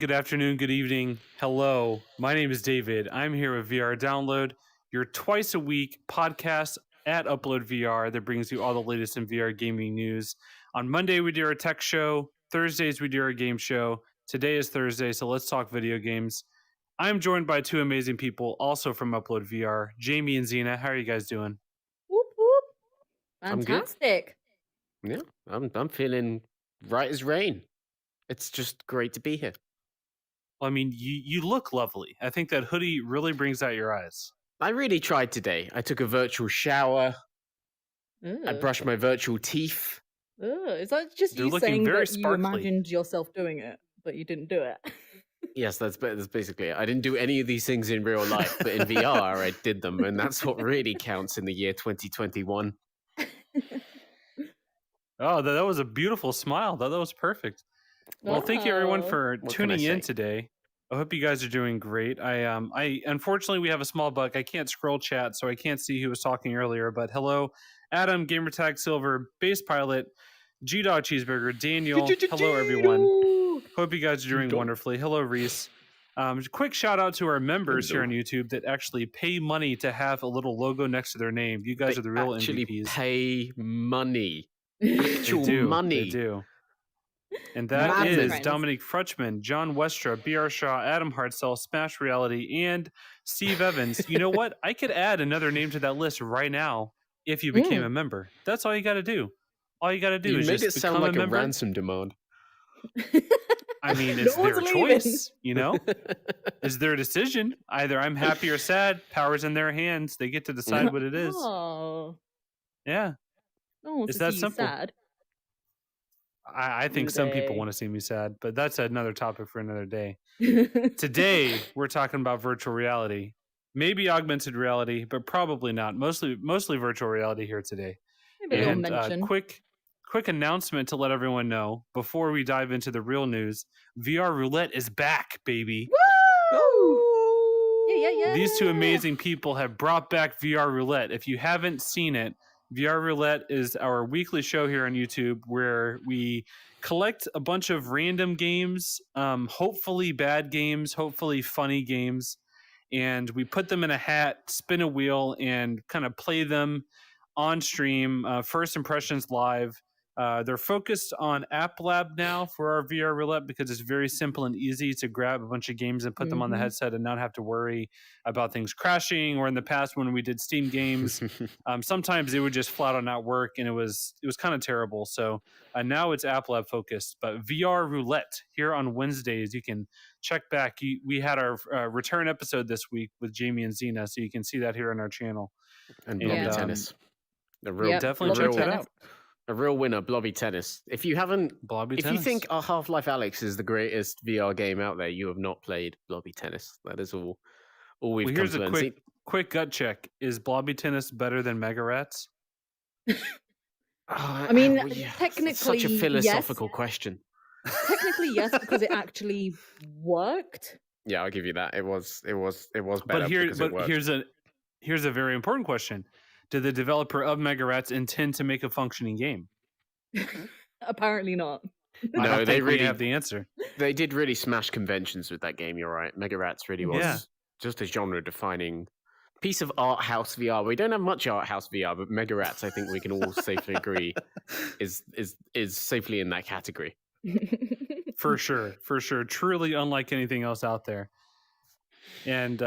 Good afternoon, good evening. Hello, my name is David. I'm here with VR Download, your twice a week podcast at Upload VR that brings you all the latest in VR gaming news. On Monday, we do our tech show. Thursdays, we do our game show. Today is Thursday, so let's talk video games. I'm joined by two amazing people, also from Upload VR, Jamie and Zena. How are you guys doing? Whoop whoop. I'm good. Fantastic. Yeah, I'm feeling right as rain. It's just great to be here. Well, I mean, you look lovely. I think that hoodie really brings out your eyes. I really tried today. I took a virtual shower. I brushed my virtual teeth. Is that just They're you looking saying very that you sparkly. imagined yourself doing it, but you didn't do it? Yes, that's basically it. I didn't do any of these things in real life, but in VR I did them, and that's what really counts in the year 2021. Oh, that was a beautiful smile. That was perfect. Well, thank you everyone for tuning in today. I hope you guys are doing great. I unfortunately we have a small bug. I can't scroll chat, so I can't see who was talking earlier. But hello, Adam, Gamertag Silver, Base Pilot, G Dog Cheeseburger, Daniel. Hello everyone. Hope you guys are doing wonderfully. Hello, Reese. Quick shout out to our members here on YouTube that actually pay money to have a little logo next to their name. You guys are the real MVPs. Pay money. Actual money. They do. And that is Dominic Frutchman, John Westra, B.R. Shaw, Adam Hartzell, Smash Reality, and Steve Evans. You know what? I could add another name to that list right now if you became a member. That's all you got to do. All you got to do is just become a member. You made it sound like a ransom demand. I mean, it's their choice, you know? It's their decision. Either I'm happy or sad. Power's in their hands. They get to decide what it is. Oh. Yeah. It's that simple. Sad. I think some people want to see me sad, but that's another topic for another day. Today, we're talking about virtual reality. Maybe augmented reality, but probably not. Mostly virtual reality here today. Maybe and quick announcement to let everyone know before we dive into the real news. VR Roulette is back, baby. Woo! Yeah. These two amazing people have brought back VR Roulette. If you haven't seen it, VR Roulette is our weekly show here on YouTube where we collect a bunch of random games, hopefully bad games, hopefully funny games, and we put them in a hat, spin a wheel, and kind of play them on stream, first impressions live. They're focused on App Lab now for our VR Roulette because it's very simple and easy to grab a bunch of games and put them on the headset and not have to worry about things crashing. Or in the past when we did Steam games, sometimes it would just flat out not work, and it was kind of terrible. So now it's App Lab focused. But VR Roulette here on Wednesdays, you can check back. We had our return episode this week with Jamie and Zena, so you can see that here on our channel. And Blobby Tennis. Definitely check that out. A real winner, Blobby Tennis. If you haven't, you think our Half-Life Alyx is the greatest VR game out there, you have not played Blobby Tennis. That is all we've come to learn. Here's a quick gut check. Is Blobby Tennis better than Mega Rats? I mean, technically, such a philosophical question. Technically, yes, because it actually worked. Yeah, I'll give you that. It was better. But here's a very important question. Did the developer of Mega Rats intend to make a functioning game? Apparently not. No, they really have the answer. They did really smash conventions with that game. You're right. Mega Rats really was just a genre-defining piece of art house VR. We don't have much art house VR, but Mega Rats, I think we can all safely agree, is safely in that category. For sure. Truly unlike anything else out there. And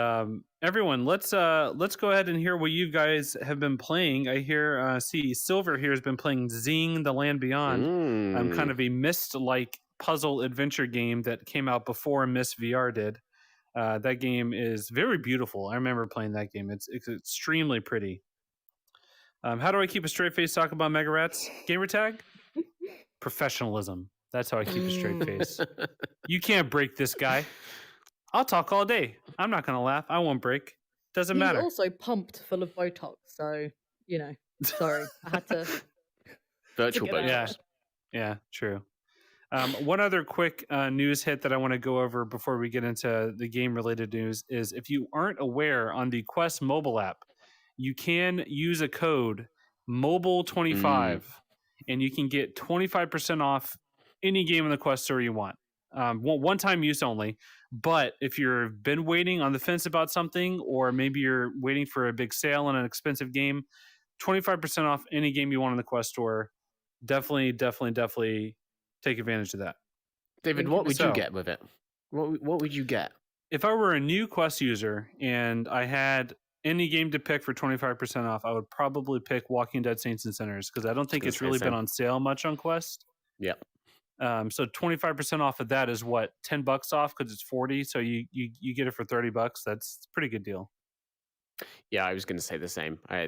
everyone, let's go ahead and hear what you guys have been playing. I hear Silver here has been playing Zing: The Land Beyond. Kind of a Myst-like puzzle adventure game that came out before Myst VR did. That game is very beautiful. I remember playing that game. It's extremely pretty. How do I keep a straight face talking about Mega Rats? Gamertag? Professionalism. That's how I keep a straight face. You can't break this guy. I'll talk all day. I'm not going to laugh. I won't break. Doesn't matter. He's also pumped full of Botox, so, sorry. I had to... Virtual Botox. Yeah, true. One other quick news hit that I want to go over before we get into the game-related news is if you aren't aware, on the Quest mobile app, you can use a code MOBILE25, and you can get 25% off any game in the Quest store you want. one-time use only. But if you've been waiting on the fence about something, or maybe you're waiting for a big sale on an expensive game, 25% off any game you want in the Quest store. Definitely take advantage of that. David, Link in what the would you So- get with it? What would you get? If I were a new Quest user and I had any game to pick for 25% off, I would probably pick Walking Dead Saints and Sinners, because I don't think gonna it's say really so. been on sale much on Quest. Yep. So 25% off of that is what, $10 off, because it's 40. So you get it for $30. That's a pretty good deal. Yeah, I was going to say the same. I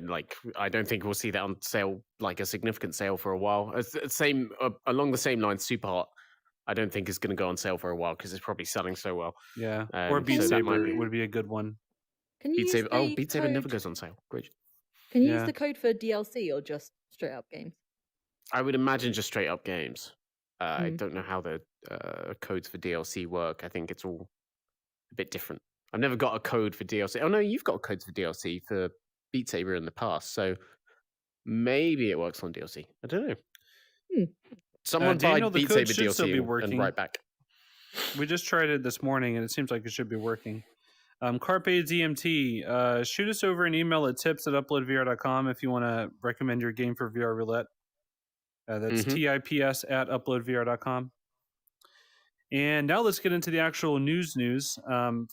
don't think we'll see that on sale, like a significant sale, for a while. Same along the same lines. Super Hot, I don't think is going to go on sale for a while because it's probably selling so well. Yeah. Or Beat so that might Saber be- would be a good one. Can you Beat use Saber. the Oh, Beat Saber never code- goes on sale. Great. Can you use Yeah. the code for DLC or just straight up games? I would imagine just straight up games. I Mm. don't know how the codes for DLC work. I think it's all a bit different. I've never got a code for DLC. Oh no, you've got codes for DLC for Beat Saber in the past, so maybe it works on DLC. I don't know. Hmm. Someone Daniel, buy the Beat code Saber should still DLC be and working. right back. We just tried it this morning, and it seems like it should be working. Carpe DMT, shoot us over an email at tips@uploadvr.com if you want to recommend your game for VR Roulette. That's tips@uploadvr.com. And now let's get into the actual news.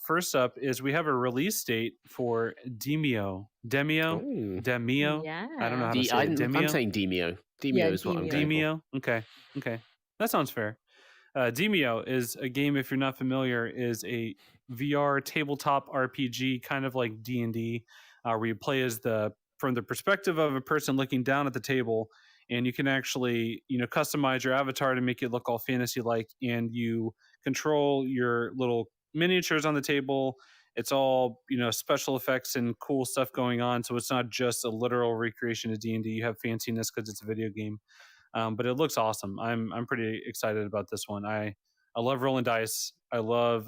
First up is we have a release date for Demeo. Ooh. Demeo? Yeah. I don't know how to say it. Demeo? I'm saying Demeo. Demeo Yeah, is what I'm going for. Demeo? Okay. That sounds fair. Demeo is a game, if you're not familiar, is a VR tabletop RPG, kind of like D&D, where you play as from the perspective of a person looking down at the table, and you can actually, customize your avatar to make it look all fantasy-like, and you control your little miniatures on the table. It's all, special effects and cool stuff going on, so it's not just a literal recreation of D&D. You have fanciness because it's a video game. But it looks awesome. I'm pretty excited about this one. I love rolling dice. I love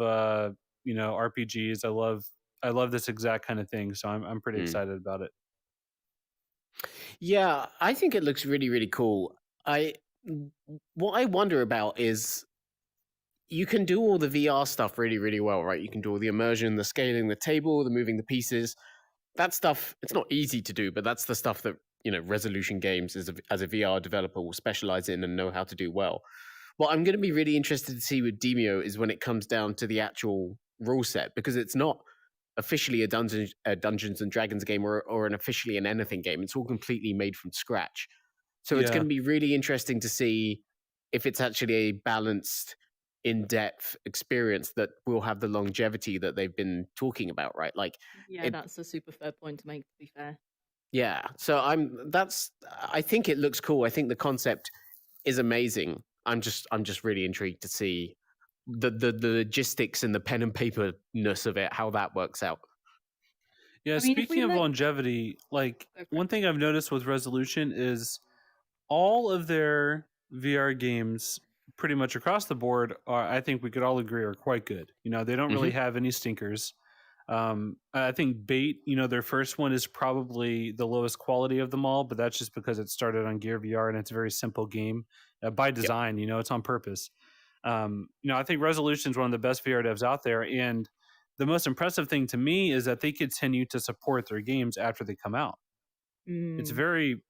RPGs. I love this exact kind of thing. So I'm pretty excited about it. Yeah, I think it looks really, really cool. What I wonder about is you can do all the VR stuff really, really well, right? You can do all the immersion, the scaling, the table, the moving the pieces. That stuff, it's not easy to do, but that's the stuff that, Resolution Games as a VR developer will specialize in and know how to do well. What I'm going to be really interested to see with Demeo is when it comes down to the actual rule set, because it's not officially a Dungeons and Dragons game or an officially an anything game. It's all completely made from scratch. So it's Yeah. going to be really interesting to see if it's actually a balanced, in-depth experience that will have the longevity that they've been talking about, right? Like, Yeah, that's a super fair point to make, to be fair. yeah. So I think it looks cool. I think the concept is amazing. I'm just really intrigued to see the logistics and the pen and paper-ness of it, how that works out. Yeah. I mean, if we Speaking of look- longevity, like Go for one thing I've noticed with Resolution is all of their VR games, pretty much across the board, I think we could all agree, are quite good. They don't really have any stinkers. I think Bait, their first one is probably the lowest quality of them all, but that's just because it started on Gear VR and it's a very simple game by design. It's on purpose. I think Resolution is one of the best VR devs out there, and the most impressive thing to me is that they continue to support their games after they come out. It's Mm. very,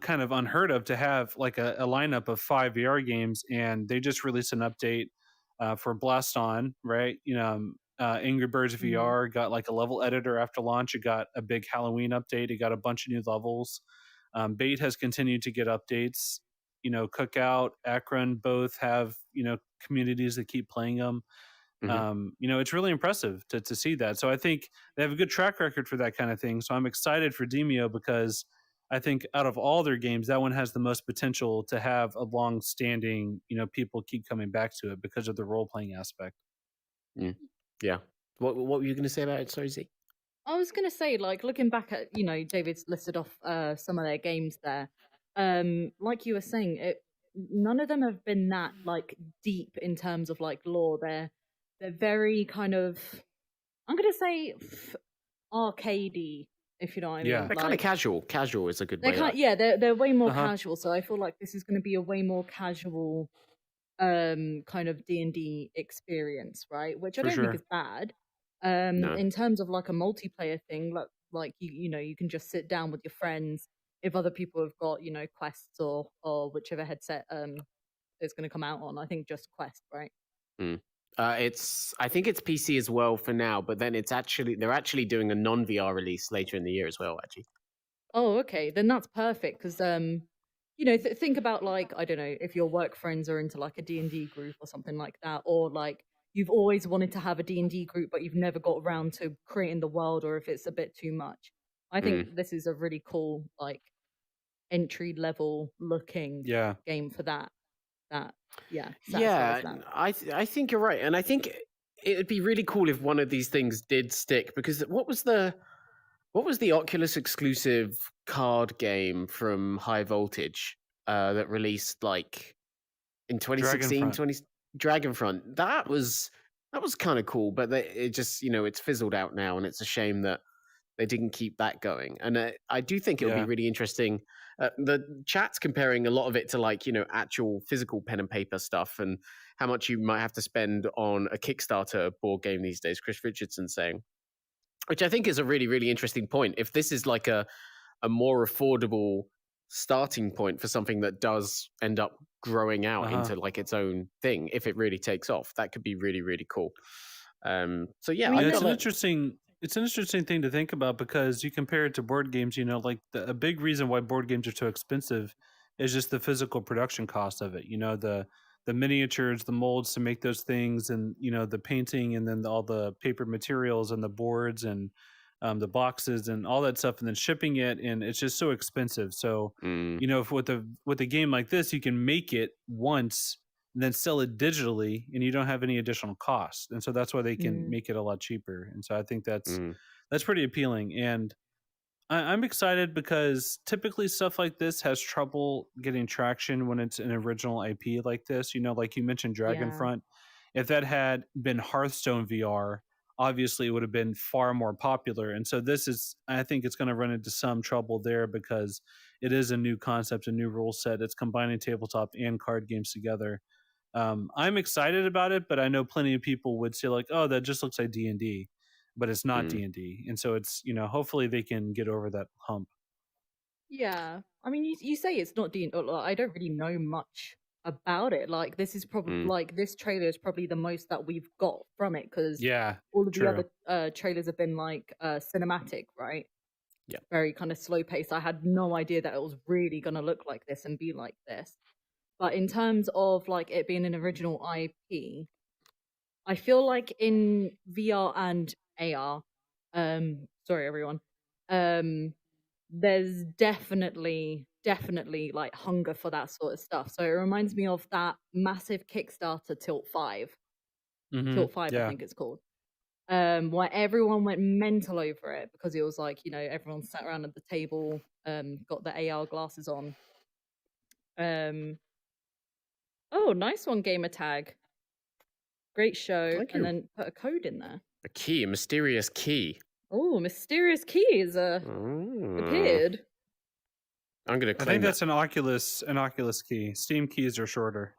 kind of unheard of to have like a lineup of 5 VR games, and they just released an update for Blast On, right? Angry Birds VR got like a level editor after launch. It got a big Halloween update. It got a bunch of new levels. Bait has continued to get updates. Cookout, Akron both have communities that keep playing them. It's really impressive to see that. So I think they have a good track record for that kind of thing. So I'm excited for Demeo because I think out of all their games, that one has the most potential to have a long-standing, people keep coming back to it because of the role-playing aspect. Yeah. What were you going to say about it? Sorry, Z? I was going to say, like, looking back at, David's listed off some of their games there. Like you were saying, none of them have been that, like, deep in terms of, like, lore. They're very kind of, I'm going to say, arcadey, if you know what I mean. Yeah. They're kind of casual. Casual is a good They're way. they're way more Uh-huh. casual. So I feel like this is going to be a way more casual kind of D&D experience, right? Which I For don't think sure. is bad. No. In terms of like a multiplayer thing, like you know, you can just sit down with your friends if other people have got, you know, quests or whichever headset it's going to come out on. I think just Quest, right? Mm. I think it's PC as well for now, but then they're actually doing a non-VR release later in the year as well. Actually, Oh, okay. Then that's perfect because you know, think about like I don't know if your work friends are into like a D&D group or something like that, or like you've always wanted to have a D&D group but you've never got around to creating the world, or if it's a bit too much. I Mm. think this is a really cool like entry level looking Yeah. game for that. That yeah satisfies Yeah, that. I think you're right, and I think it'd be really cool if one of these things did stick. Because what was the Oculus exclusive card game from High Voltage that released like in 2016, Dragonfront. Dragonfront? That was kind of cool, but it just it's fizzled out now, and it's a shame that they didn't keep that going. And I do think it'll be Yeah. really interesting. The chat's comparing a lot of it to like actual physical pen and paper stuff, and how much you might have to spend on a Kickstarter board game these days. Chris Richardson saying, which I think is a really really interesting point. If this is like a more affordable starting point for something that does end up growing out Uh-huh. into like its own thing, if it really takes off, that could be really really cool. So yeah, I mean, I've It's got an a interesting thing to think about because you compare it to board games, you know, like a big reason why board games are so expensive is just the physical production cost of it. You know, the miniatures, the molds to make those things, and you know the painting, and then all the paper materials and the boards and the boxes and all that stuff, and then shipping it, and it's just so expensive. So, mm, you know, if with a game like this, you can make it once and then sell it digitally, and you don't have any additional cost, and so that's why they can mm, make it a lot cheaper. And so I think mm, that's pretty appealing. And I'm excited because typically stuff like this has trouble getting traction when it's an original IP like this. You know, like you mentioned yeah. Dragonfront. If that had been Hearthstone VR, obviously it would have been far more popular. And so this is, I think it's going to run into some trouble there because it is a new concept, a new rule set. It's combining tabletop and card games together. I'm excited about it, but I know plenty of people would say like, "Oh, that just looks like D&D," but it's not mm, D&D. And so it's, you know, hopefully they can get over that hump. Yeah. I mean, you say it's not D. Like, I don't really know much about it. Like, this is probably mm. like this trailer is probably the most that we've got from it because Yeah, all of the true. other trailers have been like cinematic, right? Yeah. Very kind of slow paced. I had no idea that it was really gonna look like this and be like this. But in terms of like it being an original IP, I feel like in VR and AR, sorry everyone, um, there's definitely like hunger for that sort of stuff. So it reminds me of that massive Kickstarter Tilt 5. Hmm. Tilt 5, I Yeah. think it's called. Where everyone went mental over it because it was like, you know, everyone sat around at the table, got the AR glasses on. Um, oh, nice one, gamer tag. Great show. Thank And you. then put a code in there. A mysterious key. Oh, mysterious keys Mm. appeared. I'm gonna I think claim that. that's an Oculus key. Steam keys are shorter.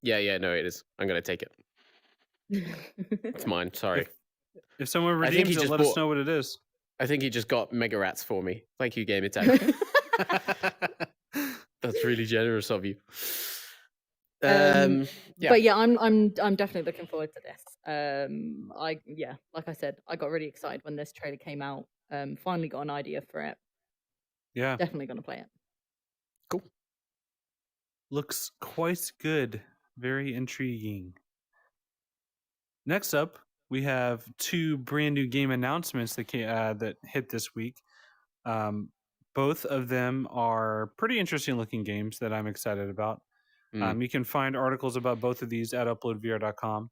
Yeah, no, it is. I'm gonna take it. It's mine. Sorry. If if someone I think he redeems it, just let us bought. know what it is. I think he just got Mega Rats for me. Thank you, Game Attack. That's really generous of you. Um, Yeah. but yeah, I'm definitely looking forward to this. Like I said, I got really excited when this trailer came out. Finally got an idea for it. Yeah, Definitely gonna play it. Cool. looks quite good. Very intriguing. Next up, we have two brand new game announcements that hit this week. Um, both of them are pretty interesting looking games that I'm excited about. Mm. You can find articles about both of these at uploadvr.com.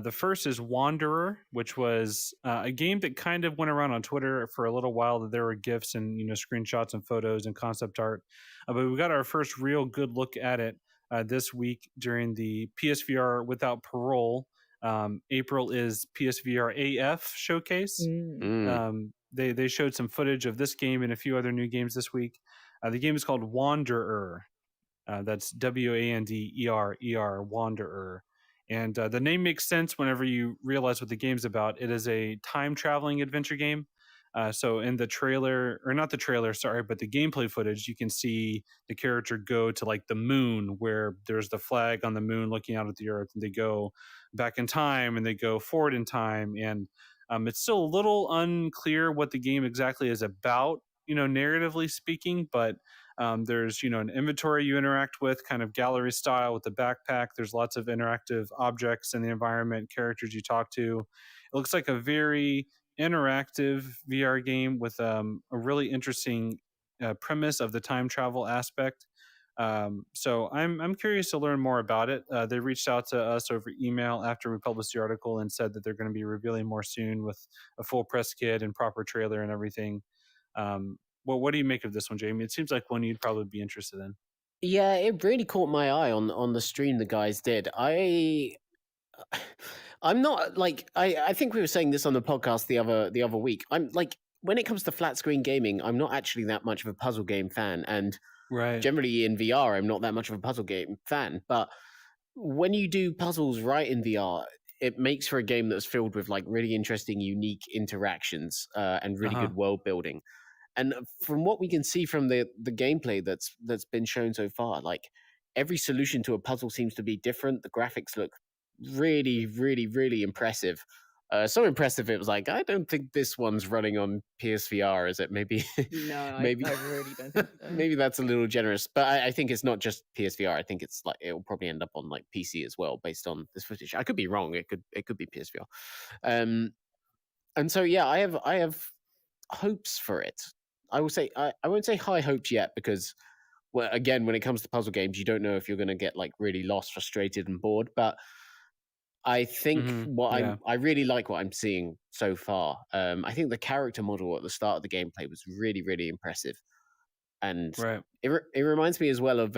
The first is Wanderer, which was a game that kind of went around on Twitter for a little while. That there were GIFs and screenshots and photos and concept art, but we got our first real good look at it this week during the PSVR Without Parole. April is PSVR AF showcase. Mm. Mm. They showed some footage of this game and a few other new games this week. The game is called Wanderer. That's Wanderer, Wanderer. And the name makes sense whenever you realize what the game's about. It is a time traveling adventure game. So in the trailer, or not the trailer, sorry, but the gameplay footage, you can see the character go to like the moon where there's the flag on the moon looking out at the earth, and they go back in time and they go forward in time. And it's still a little unclear what the game exactly is about, narratively speaking, but there's, an inventory you interact with, kind of gallery style with the backpack. There's lots of interactive objects in the environment, characters you talk to. It looks like a very interactive VR game with a really interesting premise of the time travel aspect. So I'm curious to learn more about it. They reached out to us over email after we published the article and said that they're going to be revealing more soon with a full press kit and proper trailer and everything. Well, what do you make of this one, Jamie? It seems like one you'd probably be interested in. Yeah, it really caught my eye on the stream the guys did. I'm not like I think we were saying this on the podcast the other week. I'm like, when it comes to flat screen gaming, I'm not actually that much of a puzzle game fan, and Right. generally in VR, I'm not that much of a puzzle game fan. But when you do puzzles right in VR, it makes for a game that's filled with like really interesting, unique interactions and really good world building. And from what we can see from the gameplay that's been shown so far, like every solution to a puzzle seems to be different. The graphics look really, really, really impressive. So impressive it was like, I don't think this one's running on PSVR, is it? Maybe No, maybe I really don't think so. maybe that's a little generous. But I think it's not just PSVR. I think it's like it'll probably end up on like PC as well, based on this footage. I could be wrong. It could be PSVR. And so yeah, I have hopes for it. I will say I won't say high hopes yet, because well, again, when it comes to puzzle games, you don't know if you're going to get like really lost, frustrated, and bored. But I think I really like what I'm seeing so far. I think the character model at the start of the gameplay was really, really impressive, and Right. it reminds me as well of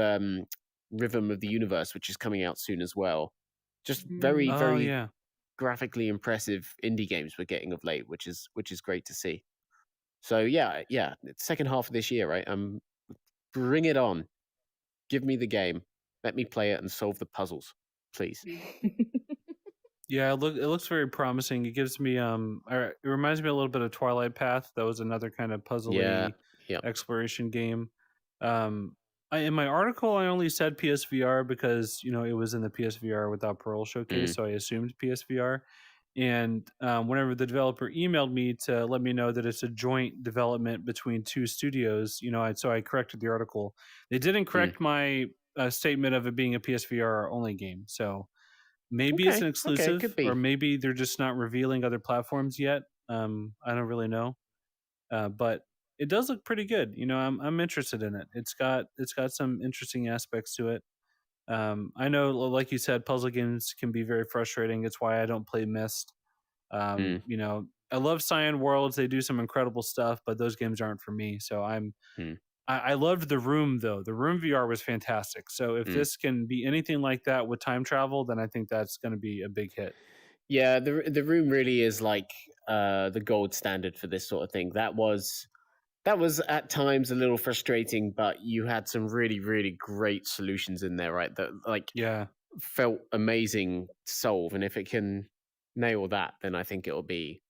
Rhythm of the Universe, which is coming out soon as well. Just very, very graphically impressive indie games we're getting of late, which is great to see. So yeah, it's second half of this year, right? Bring it on. Give me the game. Let me play it and solve the puzzles, please. Yeah, it looks very promising. It gives me it reminds me a little bit of Twilight Path. That was another kind of puzzly exploration game. In my article, I only said PSVR because it was in the PSVR Without Parole showcase, so I assumed PSVR. And whenever the developer emailed me to let me know that it's a joint development between two studios, so I corrected the article. They didn't correct my statement of it being a PSVR only game. So maybe it's an exclusive, could be. or maybe they're just not revealing other platforms yet. I don't really know, but it does look pretty good. I'm interested in it. It's got some interesting aspects to it. I know, like you said, puzzle games can be very frustrating. It's why I don't play Myst. I love Cyan Worlds. They do some incredible stuff, but those games aren't for me. So I loved The Room, though. The Room VR was fantastic. So if this can be anything like that with time travel, then I think that's going to be a big hit. Yeah, the Room really is like the gold standard for this sort of thing. That was at times a little frustrating, but you had some really, really great solutions in there, right? That felt amazing to solve. And if it can nail that, then I think it'll be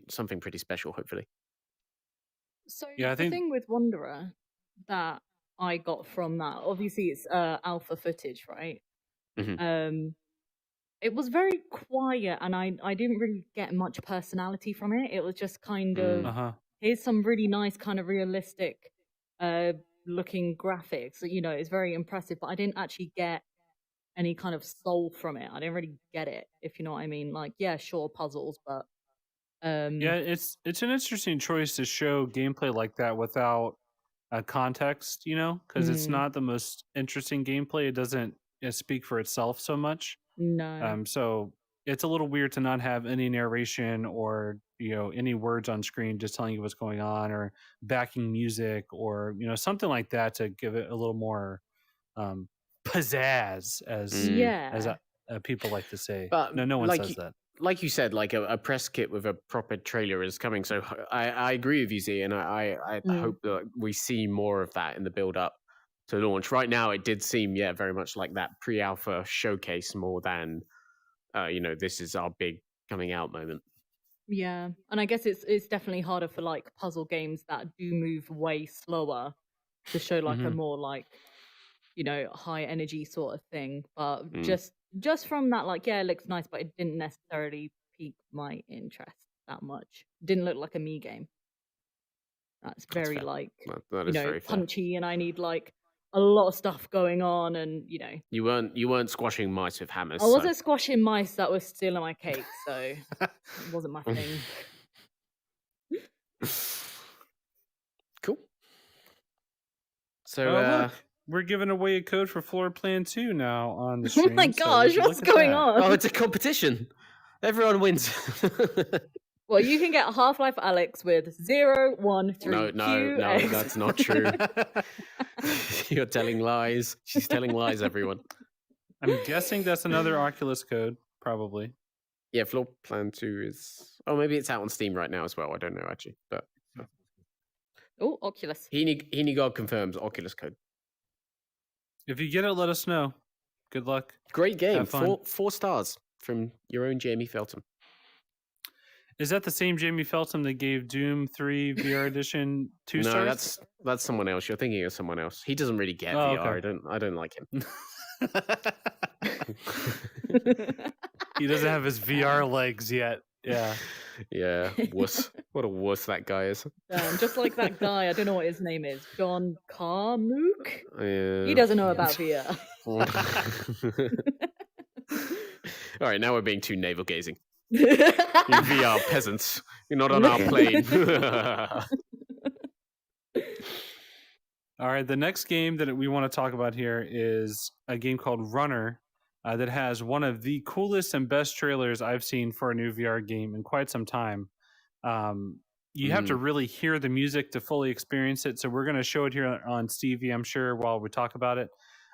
something pretty special, hopefully. So the thing with Wanderer that I got from that, obviously it's alpha footage, right? It was very quiet, and I didn't really get much personality from it. It was just kind of here's some really nice kind of realistic looking graphics. It's very impressive, but I didn't actually get any kind of soul from it. I didn't really get it, if you know what I mean. Like, yeah, sure, puzzles, but yeah, it's an interesting choice to show gameplay like that without context, because it's not the most interesting gameplay. It doesn't speak for itself so much. No. So it's a little weird to not have any narration or any words on screen just telling you what's going on, or backing music, or something like that to give it a little more pizzazz, as people like to say. But no one says that. Like you said, like a press kit with a proper trailer is coming. So I agree with you, Z, and I hope that we see more of that in the build up to launch. Right now, it did seem, very much like that pre-alpha showcase more than, this is our big coming out moment. Yeah, and I guess it's definitely harder for like puzzle games that do move way slower to show like a more like high energy sort of thing. But just from that, like it looks nice, but it didn't necessarily pique my interest that much. Didn't look like a me game. That's very fair. like That is very fair. punchy, and I need like a lot of stuff going on, and You weren't squashing mice with hammers. I wasn't squashing mice that was stealing my cake, so it wasn't my thing. Cool. So look, we're giving away a code for Floor Plan 2 now on the Oh stream. my gosh, what's going on? Oh, it's a competition. Everyone wins. Well, you can get Half-Life Alyx with 0, 1, 3, no, that's not true. You're telling lies. She's telling lies, everyone. I'm guessing that's another Oculus code, probably. Yeah, Floor Plan 2 is... Oh, maybe it's out on Steam right now as well. I don't know, actually. But Oh, Oculus. Heaney God confirms Oculus code. If you get it, let us know. Good luck. Great game. Have fun. 4 stars from your own Jamie Felton. Is that the same Jamie Felton that gave Doom 3 VR Edition 2 stars? No, that's someone else. You're thinking of someone else. He doesn't really get Oh, VR. okay. I don't like him. He doesn't have his VR legs yet. Yeah. Yeah, wuss. What a wuss that guy is. Just like that guy, I don't know what his name is, John Carmook? Yeah. He doesn't know about VR. All right, now we're being too navel gazing. You VR peasants. You're not on our plane. All right, the next game that we want to talk about here is a game called Runner that has one of the coolest and best trailers I've seen for a new VR game in quite some time. You have to really hear the music to fully experience it. So we're going to show it here on Stevie, I'm sure, while we talk about it.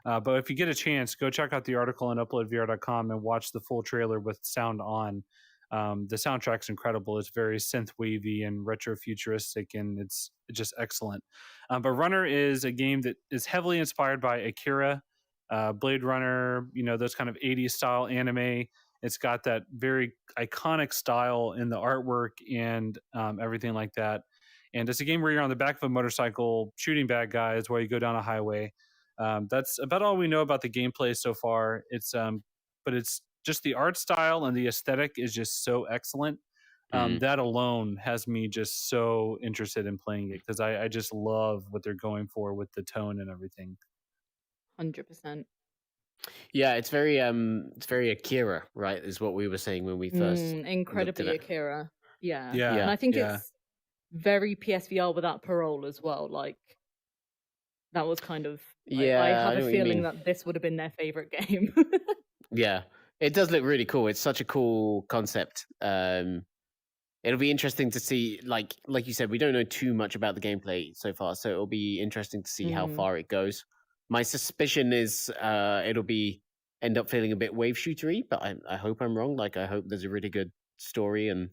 But if you get a chance, go check out the article on uploadvr.com and watch the full trailer with sound on. The soundtrack's incredible. It's very synth wavy and retro futuristic, and it's just excellent. But Runner is a game that is heavily inspired by Akira, Blade Runner, those kind of 80s style anime. It's got that very iconic style in the artwork and everything like that. And it's a game where you're on the back of a motorcycle shooting bad guys while you go down a highway. That's about all we know about the gameplay so far. But it's just the art style and the aesthetic is just so excellent. That alone has me just so interested in playing it because I just love what they're going for with the tone and everything. 100%. Yeah, it's very Akira, right? Is what we were saying when we first incredibly Akira. Yeah. Yeah. And I think it's very PSVR without parole as well. Like that was kind of I have a feeling that this would have been their favorite game. Yeah. It does look really cool. It's such a cool concept. It'll be interesting to see, like you said, we don't know too much about the gameplay so far, so it'll be interesting to see how far it goes. My suspicion is it'll end up feeling a bit wave shootery, but I hope I'm wrong. Like I hope there's a really good story and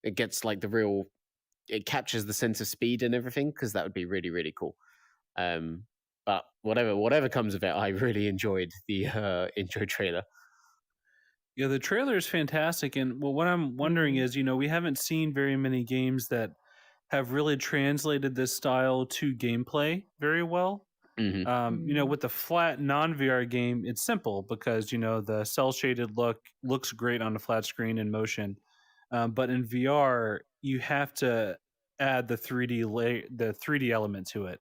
it gets like it captures the sense of speed and everything, because that would be really, really cool. But whatever comes of it, I really enjoyed the intro trailer. Yeah, the trailer is fantastic. And what I'm wondering is, we haven't seen very many games that have really translated this style to gameplay very well. With the flat non-VR game, it's simple because, the cel-shaded look looks great on a flat screen in motion. But in VR, you have to add the 3D element to it.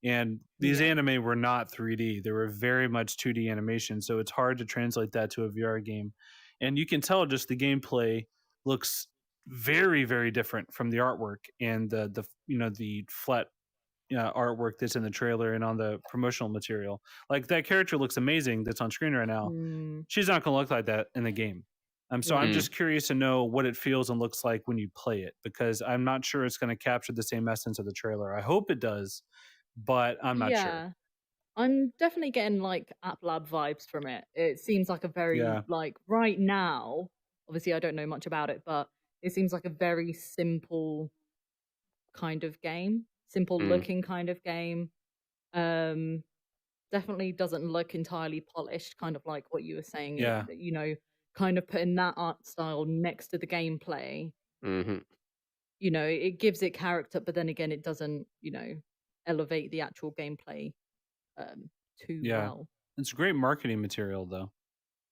And these anime were not 3D. They were very much 2D animation. So it's hard to translate that to a VR game. And you can tell just the gameplay looks very, very different from the artwork and the flat artwork that's in the trailer and on the promotional material. Like that character looks amazing that's on screen right now. She's not going to look like that in the game. So I'm just curious to know what it feels and looks like when you play it, because I'm not sure it's going to capture the same essence of the trailer. I hope it does, but I'm not sure. I'm definitely getting like App Lab vibes from it. It seems like a very like right now, obviously I don't know much about it, but it seems like a very simple kind of game, simple looking kind of game. definitely doesn't look entirely polished, kind of like what you were saying. Yeah. You know, kind of putting that art style next to the gameplay. Mm-hmm. You know, it gives it character, but then again, it doesn't, you know, elevate the actual gameplay too well. It's great marketing material, though.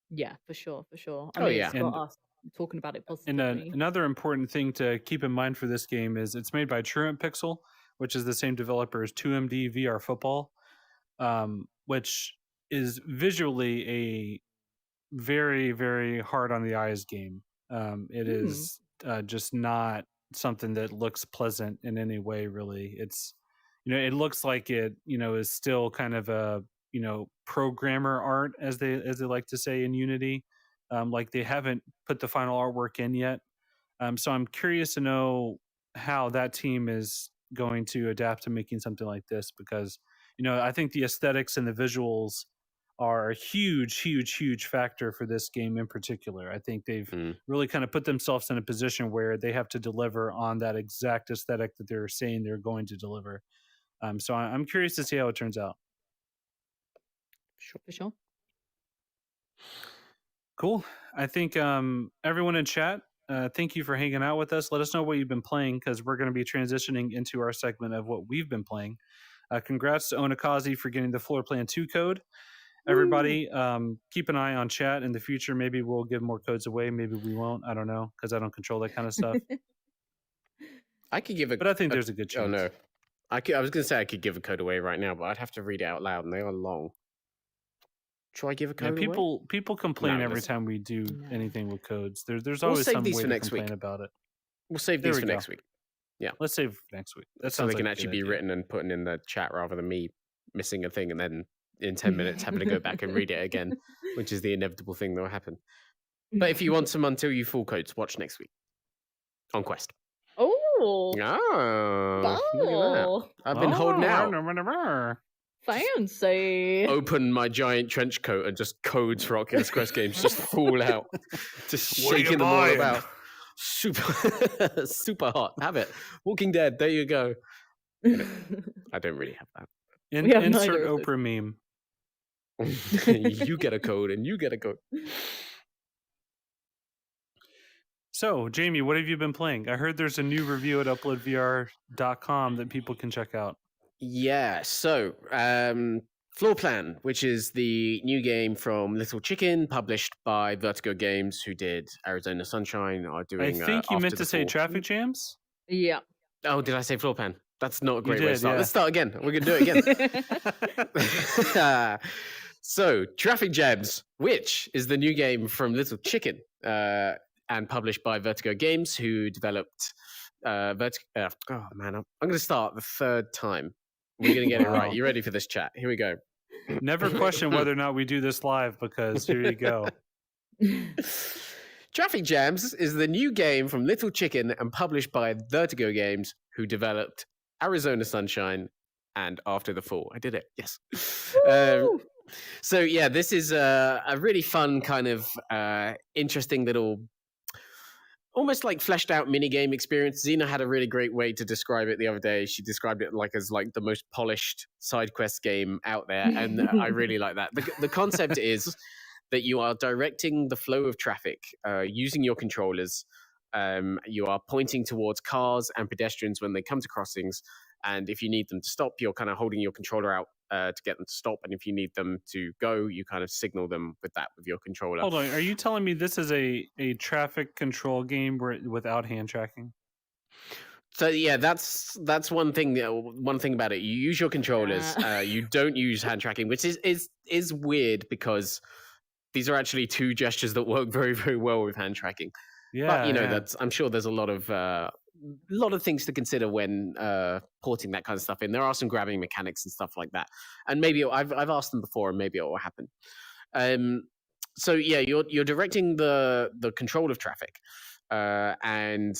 Yeah, for sure, for sure. I Oh, mean, yeah. it's got us talking about it And positively. another important thing to keep in mind for this game is it's made by Truant Pixel, which is the same developer as 2MD VR Football, which is visually a very, very hard on the eyes game. It is just not something that looks pleasant in any way, really. It's, it looks like it, is still kind of a, programmer art, as they like to say in Unity. Like they haven't put the final artwork in yet. So I'm curious to know how that team is going to adapt to making something like this, because I think the aesthetics and the visuals are a huge, huge, huge factor for this game in particular. I think they've really kind of put themselves in a position where they have to deliver on that exact aesthetic that they're saying they're going to deliver. So I'm curious to see how it turns out. For sure. Cool. I think everyone in chat, thank you for hanging out with us. Let us know what you've been playing, because we're going to be transitioning into our segment of what we've been playing. Congrats to Onakazi for getting the Floor Plan 2 code. Everybody, keep an eye on chat in the future. Maybe we'll give more codes away. Maybe we won't. I don't know, because I don't control that kind of stuff. I could give but I think there's a good chance. Oh, no. I was going to say I could give a code away right now, but I'd have to read it out loud, and they are long. Try give a code away? People complain every time we do anything with codes. There's always some way to complain about it. We'll save these for next week. Yeah. Let's save for next week. That so they can actually be written and put in the chat rather than me missing a thing and then in 10 minutes having to go back and read it again, which is the inevitable thing that will happen. But if you want some Until You Full codes, watch next week on Quest. Oh, look at that. I've been holding out. Fancy. Open my giant trench coat and just codes for Oculus Quest games just fall out. Just shaking them all about. Super, super hot. Have it. Walking Dead. There you go. I don't really have that. Insert Oprah meme. You get a code and you get a code. So, Jamie, what have you been playing? I heard there's a new review at uploadvr.com that people can check out. Yeah, so Floor Plan, which is the new game from Little Chicken, published by Vertigo Games, who did Arizona Sunshine, are doing... I think you meant to say Traffic Jams? Yeah. Oh, did I say Floor Plan? That's not a great way to start. Yeah. Let's start again. We're going to do it again. So, Traffic Jams, which is the new game from Little Chicken, and published by Vertigo Games, who developed... oh, man, I'm going to start the third time. We're going to get it right. You ready for this chat? Here we go. Never question whether or not we do this live, because here you go. Traffic Jams is the new game from Little Chicken and published by Vertigo Games, who developed Arizona Sunshine and After the Fall. I did it. Yes. So, yeah, this is a really fun kind of interesting little, almost like fleshed out mini game experience. Xena had a really great way to describe it the other day. She described it as the most polished side quest game out there, and I really like that. The concept is that you are directing the flow of traffic using your controllers. You are pointing towards cars and pedestrians when they come to crossings, and if you need them to stop, you're kind of holding your controller out to get them to stop, and if you need them to go, you kind of signal them with your controller. Hold on, are you telling me this is a traffic control game without hand tracking? So yeah, that's one thing. One thing about it, you use your controllers. You don't use hand tracking, which is weird because these are actually two gestures that work very, very well with hand tracking. Yeah, but that's. I'm sure there's a lot of things to consider when porting that kind of stuff in. There are some grabbing mechanics and stuff like that, and maybe I've asked them before, and maybe it will happen. So yeah, you're directing the control of traffic, and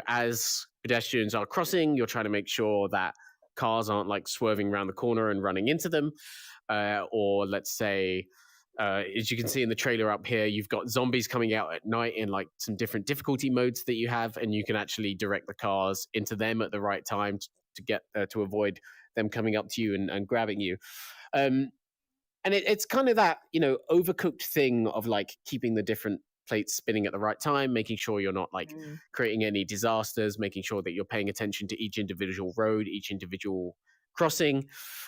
as pedestrians are crossing, you're trying to make sure that cars aren't swerving around the corner and running into them, or let's say. As you can see in the trailer up here, you've got zombies coming out at night in some different difficulty modes that you have, and you can actually direct the cars into them at the right time to get to avoid them coming up to you and grabbing you. and it's kind of that, you know, overcooked thing of like keeping the different plates spinning at the right time, making sure you're not like creating any disasters, making sure that you're paying attention to each individual road, each individual crossing.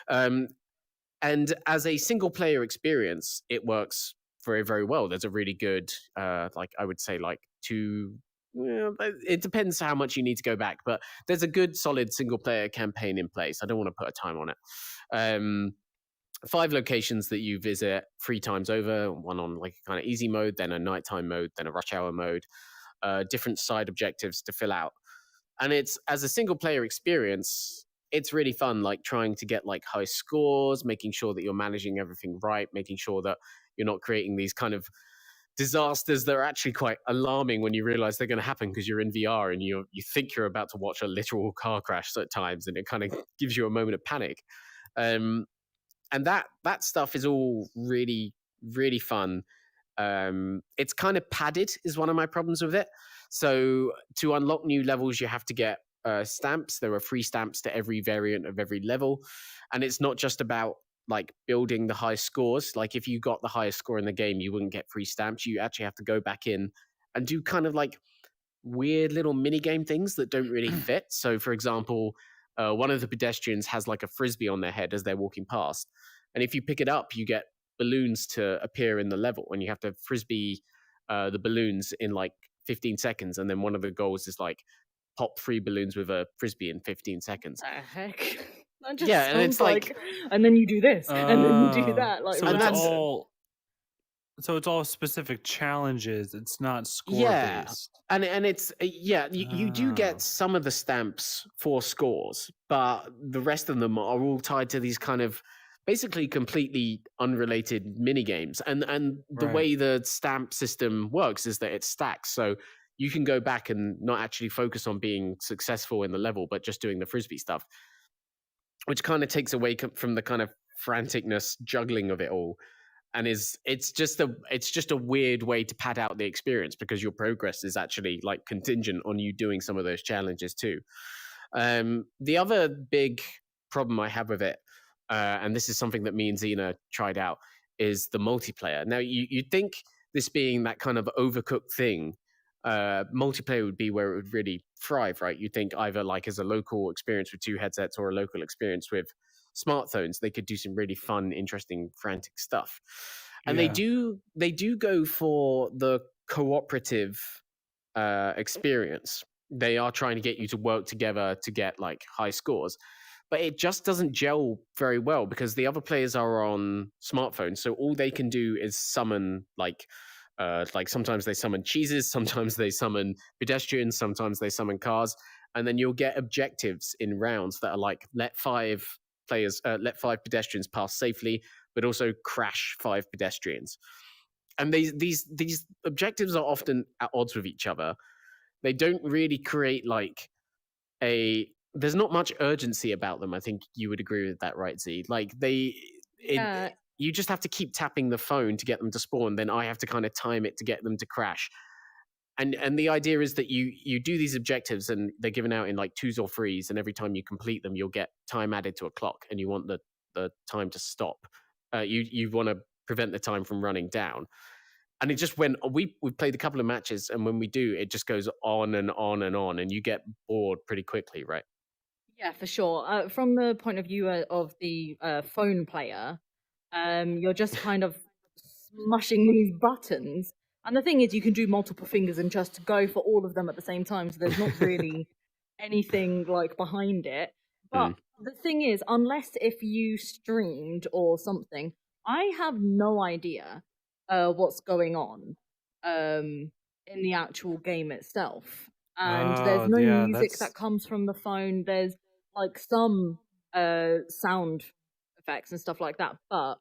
And as a single player experience, it works very, very well. There's a really good, like I would say, like it depends how much you need to go back, but there's a good, solid single player campaign in place. I don't want to put a time on it. 5 locations that you visit 3 times over, one on like a kind of easy mode, then a nighttime mode, then a rush hour mode, different side objectives to fill out. And it's, as a single player experience, it's really fun, like trying to get like high scores, making sure that you're managing everything right, making sure that you're not creating these kind of disasters that are actually quite alarming when you realize they're going to happen because you're in VR and you think you're about to watch a literal car crash at times, and it kind of gives you a moment of panic. And that stuff is all really, really fun. It's kind of padded is one of my problems with it. So to unlock new levels, you have to get stamps. There are free stamps to every variant of every level, and it's not just about like building the high scores. Like if you got the highest score in the game, you wouldn't get free stamps. You actually have to go back in and do kind of like weird little mini game things that don't really fit. So for example, one of the pedestrians has like a frisbee on their head as they're walking past, and if you pick it up, you get balloons to appear in the level, and you have to frisbee the balloons in like 15 seconds. And then one of the goals is like pop 3 balloons with a frisbee in 15 seconds. The heck? That just Yeah, and sounds it's like, and then you do this, and then you do that. Like, so random. it's all specific challenges. It's not score yeah, based. and it's you do get some of the stamps for scores, but the rest of them are all tied to these kind of basically completely unrelated mini games. And the Right. way the stamp system works is that it stacks, so you can go back and not actually focus on being successful in the level, but just doing the frisbee stuff, which kind of takes away from the kind of franticness juggling of it all. And it's just a weird way to pad out the experience, because your progress is actually like contingent on you doing some of those challenges too. The other big problem I have with it, and this is something that me and Xena tried out, is the multiplayer. Now you'd think, this being that kind of overcooked thing, multiplayer would be where it would really thrive, right? You'd think either like as a local experience with 2 headsets or a local experience with smartphones, they could do some really fun, interesting, frantic stuff. And they do go for the cooperative experience. They are trying to get you to work together to get like high scores, but it just doesn't gel very well because the other players are on smartphones, so all they can do is summon like sometimes they summon cheeses, sometimes they summon pedestrians, sometimes they summon cars, and then you'll get objectives in rounds that are like let 5 pedestrians pass safely, but also crash 5 pedestrians. And these objectives are often at odds with each other. They don't really create like there's not much urgency about them. I think you would agree with that, right, Z? Like you just have to keep tapping the phone to get them to spawn. Then I have to kind of time it to get them to crash. And the idea is that you do these objectives and they're given out in like 2s or 3s, and every time you complete them, you'll get time added to a clock, and you want the time to stop. You want to prevent the time from running down. And it just we've played a couple of matches, and when we do, it just goes on and on and on, and you get bored pretty quickly, right? Yeah, for sure. From the point of view of the phone player, you're just kind of smushing these buttons. And the thing is, you can do multiple fingers and just go for all of them at the same time. So there's not really anything like behind it. But the thing is, unless if you streamed or something, I have no idea what's going on in the actual game itself. And there's no music that comes from the phone. There's like some sound effects and stuff like that, but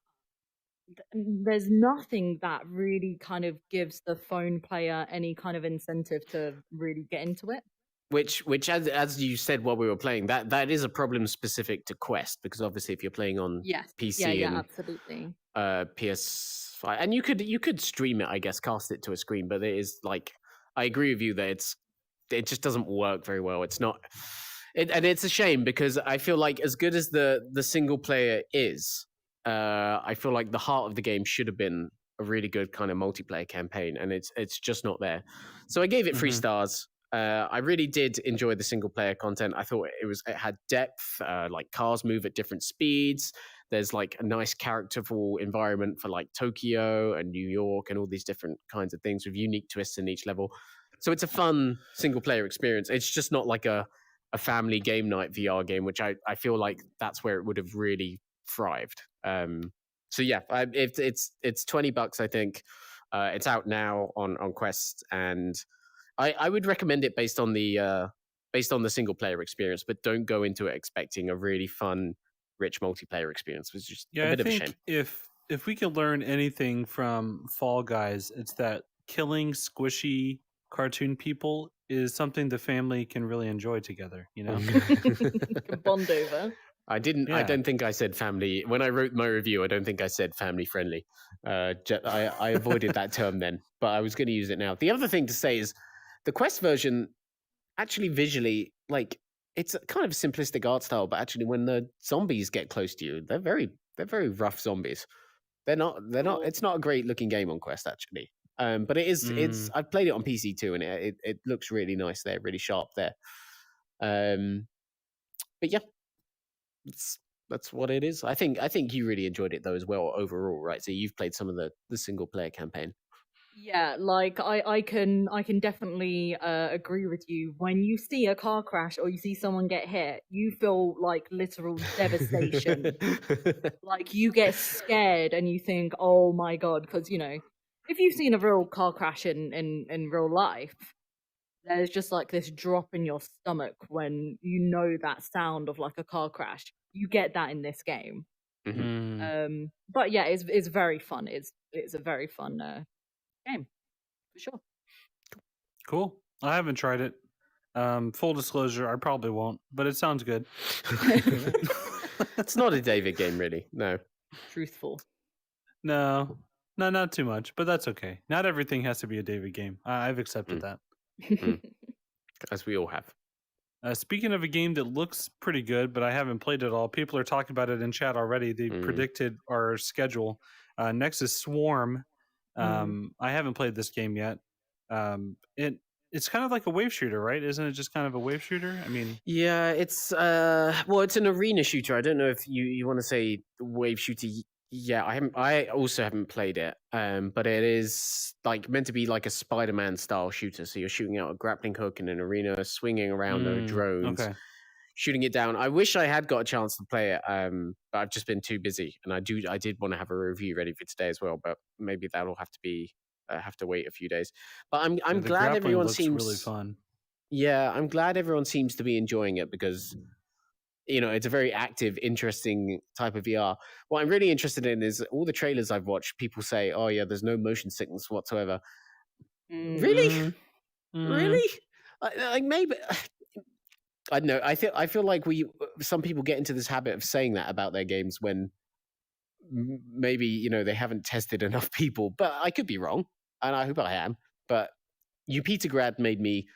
there's nothing that really kind of gives the phone player any kind of incentive to really get into it. Which as you said while we were playing, that is a problem specific to Quest, because obviously if you're playing on PC and absolutely. PS5, and you could stream it, I guess, cast it to a screen, but it is like, I agree with you that it just doesn't work very well. It's not, and it's a shame, because I feel like as good as the single player is, I feel like the heart of the game should have been a really good kind of multiplayer campaign, and it's just not there. So I gave it 3 stars. I really did enjoy the single player content. I thought it had depth, like cars move at different speeds. There's like a nice characterful environment for like Tokyo and New York and all these different kinds of things with unique twists in each level. So it's a fun single player experience. It's just not like a family game night VR game, which I feel like that's where it would have really thrived. So yeah, it's $20, I think. It's out now on Quest, and I would recommend it based on the single player experience, but don't go into it expecting a really fun, rich multiplayer experience. It's just a bit of a shame. If we can learn anything from Fall Guys, it's that killing squishy cartoon people is something the family can really enjoy together. You know, Can bond over. I don't think I said family when I wrote my review. I don't think I said family friendly. I avoided that term then, but I was going to use it now. The other thing to say is the Quest version actually visually, like, it's kind of a simplistic art style, but actually when the zombies get close to you, they're very rough zombies. They're not it's not a great looking game on Quest actually. But it's I've played it on PC too, and it looks really nice there, really sharp there. But yeah, that's what it is. I think you really enjoyed it though as well overall, right? So you've played some of the single player campaign. Yeah, like I can definitely agree with you. When you see a car crash or you see someone get hit, you feel like literal devastation. Like you get scared and you think, "Oh my god!" Because if you've seen a real car crash in real life, there's just like this drop in your stomach when you know that sound of like a car crash. You get that in this game. But yeah, it's very fun. It's a very fun game for sure. Cool. I haven't tried it. Full disclosure, I probably won't, but it sounds good. It's not a David game, really. No. Truthful. No, not too much, but that's okay. Not everything has to be a David game. I've accepted that. As we all have. Speaking of a game that looks pretty good, but I haven't played it all, people are talking about it in chat already. They predicted our schedule. Next is Swarm. I haven't played this game yet. It's kind of like a wave shooter, right? Isn't it just kind of a wave shooter? I mean, yeah, it's it's an arena shooter. I don't know if you want to say wave shooter. Yeah, I also haven't played it. But it is like meant to be like a Spider-Man style shooter. So you're shooting out a grappling hook in an arena, swinging around the drones, shooting it down. I wish I had got a chance to play it, but I've just been too busy. And I did want to have a review ready for today as well, but maybe that'll have to be have to wait a few days. But I'm glad everyone seems really fun. Yeah, I'm glad everyone seems to be enjoying it because it's a very active, interesting type of VR. What I'm really interested in is all the trailers I've watched. People say, "Oh yeah, there's no motion sickness whatsoever." Really, really? Like maybe I don't know. I feel like some people get into this habit of saying that about their games when maybe they haven't tested enough people. But I could be wrong, and I hope I am. But Jupitergrad made me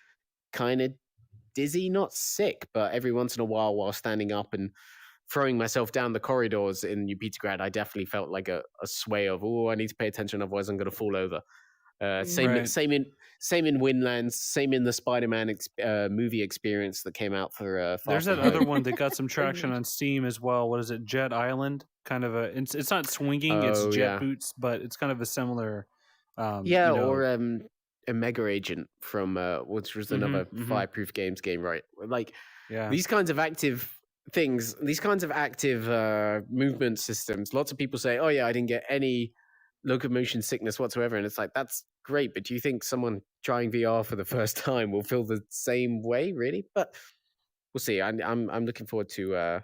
kind of dizzy, not sick, but every once in a while standing up and throwing myself down the corridors in Jupitergrad, I definitely felt like a sway of, I need to pay attention, otherwise I'm going to fall over. Same in Windlands, same in the Spider-Man movie experience that came out for There's that other one that got some traction on Steam as well. What is it? Jet Island? Kind of it's not swinging, it's jet boots, but it's kind of a similar or a Mega Agent from which was another Fireproof Games game, right? Like these kinds of active things, these kinds of active movement systems. Lots of people say, "Oh yeah, I didn't get any locomotion sickness whatsoever," and it's like that's great. But do you think someone trying VR for the first time will feel the same way? Really? But we'll see. I'm looking forward to.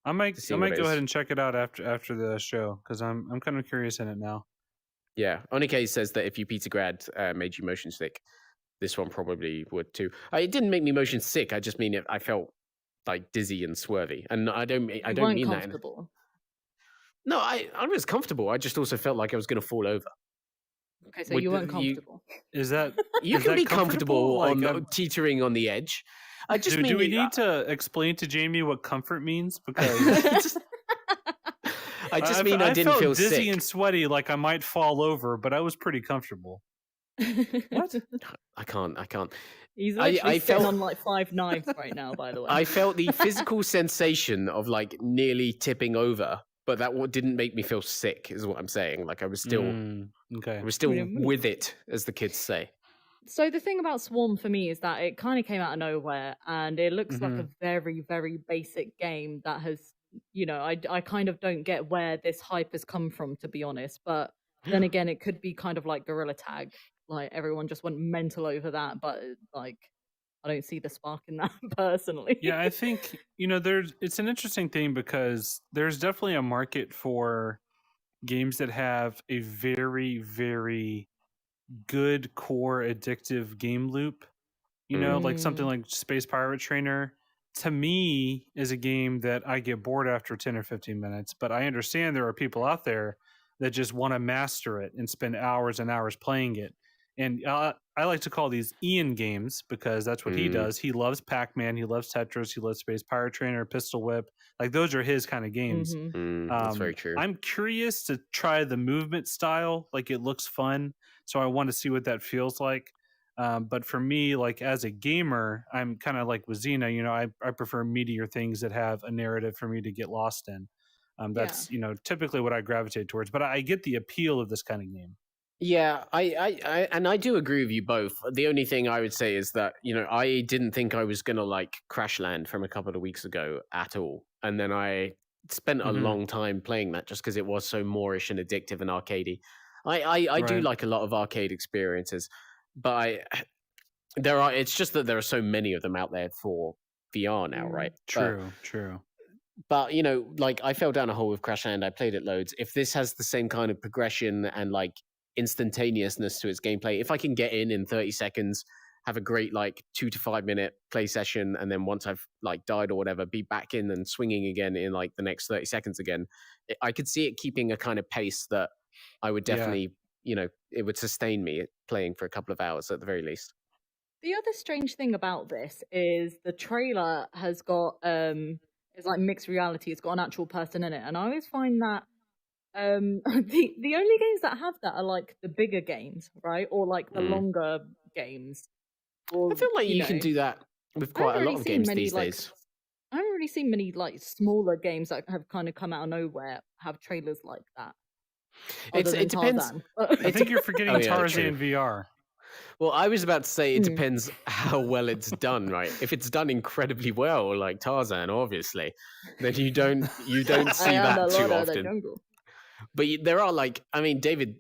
I might go ahead and check it out after the show because I'm kind of curious in it now. Yeah, Onike says that if Jupitergrad made you motion sick, this one probably would too. It didn't make me motion sick. I just mean I felt like dizzy and swervy, and I don't mean that. No, I was comfortable. I just also felt like I was going to fall over. Okay, so you weren't comfortable. Is that you can be comfortable on teetering on the edge? I just mean. Do we need to explain to Jamie what comfort means? Because I just mean I didn't felt feel dizzy sick. and sweaty, like I might fall over, but I was pretty comfortable. What? I can't. He's literally sitting felt on like 5 knives right now, by the way. I felt the physical sensation of like nearly tipping over, but that didn't make me feel sick, is what I'm saying. Like I was still okay. with it, as the kids say. So the thing about Swarm for me is that it kind of came out of nowhere, and it looks like a very, very basic game that has, I kind of don't get where this hype has come from, to be honest. But then again, it could be kind of like Gorilla Tag. Like everyone just went mental over that, but like I don't see the spark in that personally. Yeah, I think it's an interesting thing because there's definitely a market for games that have a very, very good core addictive game loop. Like something like Space Pirate Trainer, to me, is a game that I get bored after 10 or 15 minutes. But I understand there are people out there that just want to master it and spend hours and hours playing it. And I like to call these Ian games because that's what he does. He loves Pac-Man, he loves Tetris, he loves Space Pirate Trainer, Pistol Whip. Like those are his kind of games. That's very true. I'm curious to try the movement style. Like it looks fun, so I want to see what that feels like. But for me, like as a gamer, I'm kind of like with Xena. I prefer meatier things that have a narrative for me to get lost in. That's typically what I gravitate towards. But I get the appeal of this kind of game. Yeah, I do agree with you both. The only thing I would say is that I didn't think I was gonna like Crash Land from a couple of weeks ago at all, and then I spent a long time playing that just because it was so Moorish and addictive and arcadey. I do like a lot of arcade experiences, but it's just that there are so many of them out there for VR now, right? True. But like I fell down a hole with Crash Land. I played it loads. If this has the same kind of progression and like instantaneousness to its gameplay, if I can get in 30 seconds, have a great like 2 to 5 minute play session, and then once I've like died or whatever, be back in and swinging again in like the next 30 seconds again, I could see it keeping a kind of pace that I would definitely, it would sustain me playing for a couple of hours at the very least. The other strange thing about this is the trailer has got it's like mixed reality. It's got an actual person in it, and I always find that the only games that have that are like the bigger games, right, or like the longer games. Or, I feel like you can do that with quite a lot of games these days. I haven't really seen many like smaller games that have kind of come out of nowhere have trailers like that. It depends. I think you're forgetting Tarzan VR. Well, I was about to say it depends how well it's done, right? If it's done incredibly well, like Tarzan, obviously, then you don't see that too often. But there are like, I mean, David,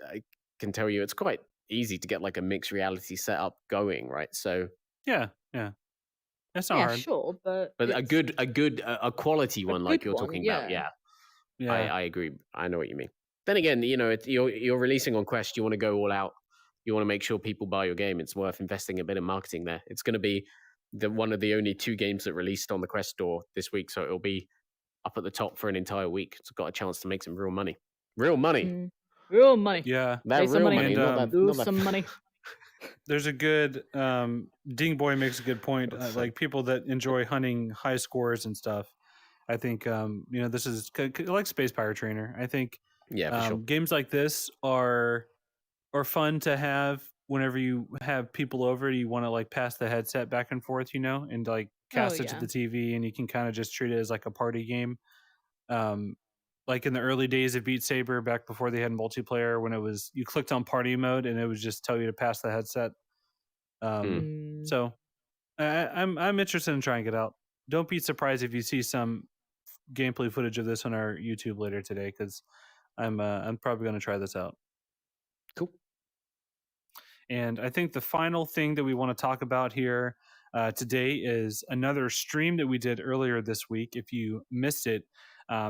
I can tell you, it's quite easy to get like a mixed reality setup going, right? So yeah, that's not hard. Sure, but a quality one like you're talking about, yeah. I agree. I know what you mean. Then again, you're releasing on Quest. You want to go all out. You want to make sure people buy your game. It's worth investing a bit of marketing there. It's going to be one of the only 2 games that released on the Quest store this week, so it'll be up at the top for an entire week. It's got a chance to make some real money. Real money. Real money. Yeah. That real money. And, some money. There's a good Ding Boy makes a good point. Like people that enjoy hunting high scores and stuff. I think this is like Space Pirate Trainer. I think for sure. Games like this are fun to have whenever you have people over. You want to like pass the headset back and forth, and like cast it to the TV, and you can kind of just treat it as like a party game. Like in the early days of Beat Saber, back before they had multiplayer, when it was you clicked on party mode and it would just tell you to pass the headset. So I'm interested in trying it out. Don't be surprised if you see some gameplay footage of this on our YouTube later today, because I'm probably going to try this out. Cool. And I think the final thing that we want to talk about here today is another stream that we did earlier this week. If you missed it,